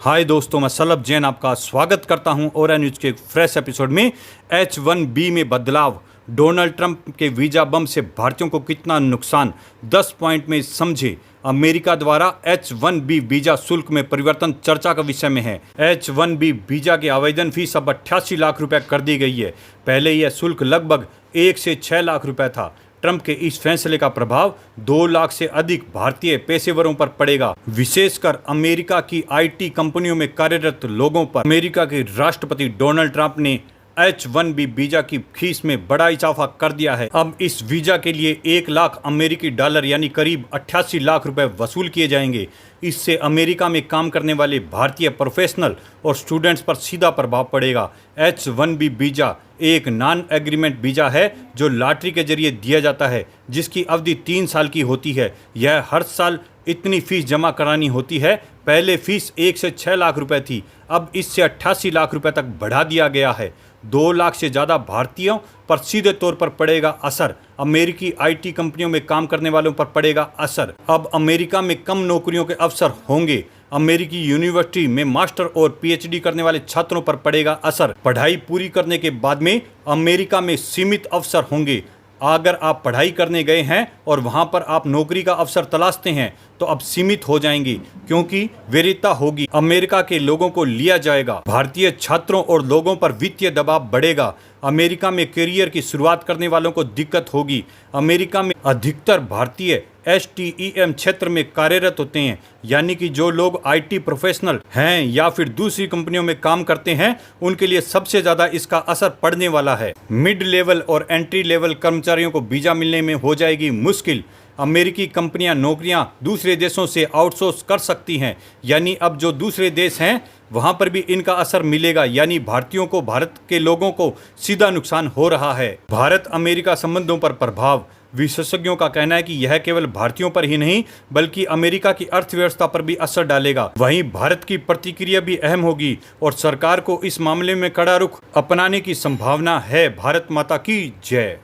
हाय दोस्तों, मैं सलभ जैन आपका स्वागत करता हूं और न्यूज़ के एक फ्रेश एपिसोड में। H1B में बदलाव, डोनाल्ड ट्रंप के वीज़ा बम से भारतीयों को कितना नुकसान, 10 पॉइंट में समझे। अमेरिका द्वारा H1B वीज़ा शुल्क में परिवर्तन चर्चा का विषय में है। H1B वीज़ा की आवेदन फीस अब 88 लाख रुपए कर दी गई है। पहले यह शुल्क लगभग 1 से 6 लाख रुपए था। ट्रंप के इस फैसले का प्रभाव 2 लाख से अधिक भारतीय पेशेवरों पर पड़ेगा, विशेषकर अमेरिका की आईटी कंपनियों में कार्यरत लोगों पर। अमेरिका के राष्ट्रपति डोनाल्ड ट्रंप ने H1B वीजा की फीस में बड़ा इजाफा कर दिया है। अब इस वीजा के लिए 1 लाख अमेरिकी डॉलर यानी करीब 88 लाख रुपए वसूल किए जाएंगे। इससे अमेरिका में काम करने वाले भारतीय प्रोफेशनल और स्टूडेंट्स पर सीधा प्रभाव पड़ेगा। H1B वीजा एक नॉन एग्रीमेंट वीजा है जो लॉटरी के जरिए दिया जाता है, जिसकी अवधि 3 साल की होती है। यह हर साल इतनी फीस जमा करानी होती है। पहले फीस 1 से 6 लाख रुपए थी, अब इससे 88 लाख रुपए तक बढ़ा दिया गया है। 2 लाख से ज़्यादा भारतीयों पर सीधे तौर पर पड़ेगा असर। अमेरिकी आईटी कंपनियों में काम करने वालों पर पड़ेगा असर। अब अमेरिका में कम नौकरियों के अवसर होंगे। अमेरिकी यूनिवर्सिटी में मास्टर और पीएचडी करने वाले छात्रों पर पड़ेगा असर। पढ़ाई पूरी करने के बाद में अमेरिका में सीमित अवसर होंगे। अगर आप पढ़ाई करने गए हैं और वहां पर आप नौकरी का अवसर तलाशते हैं तो अब सीमित हो जाएंगी, क्योंकि वरीयता होगी। अमेरिका के लोगों को लिया जाएगा। भारतीय छात्रों और लोगों पर वित्तीय दबाव बढ़ेगा। अमेरिका में करियर की शुरुआत करने वालों को दिक्कत होगी। अमेरिका में अधिकतर भारतीय STEM क्षेत्र में कार्यरत होते हैं, यानी कि जो लोग IT प्रोफेशनल हैं या फिर दूसरी कंपनियों में काम करते हैं, उनके लिए सबसे ज़्यादा इसका असर पड़ने वाला है। मिड लेवल और एंट्री लेवल कर्मचारियों को वीज़ा मिलने में हो जाएगी मुश्किल। अमेरिकी कंपनियां नौकरियां दूसरे देशों से आउटसोर्स कर सकती हैं, यानी अब जो दूसरे देश हैं वहां पर भी इनका असर मिलेगा, यानी भारतीयों को, भारत के लोगों को सीधा नुकसान हो रहा है। भारत अमेरिका संबंधों पर प्रभाव, विशेषज्ञों का कहना है कि यह केवल भारतीयों पर ही नहीं बल्कि अमेरिका की अर्थव्यवस्था पर भी असर डालेगा। वहीं भारत की प्रतिक्रिया भी अहम होगी और सरकार को इस मामले में कड़ा रुख अपनाने की संभावना है। भारत माता की जय।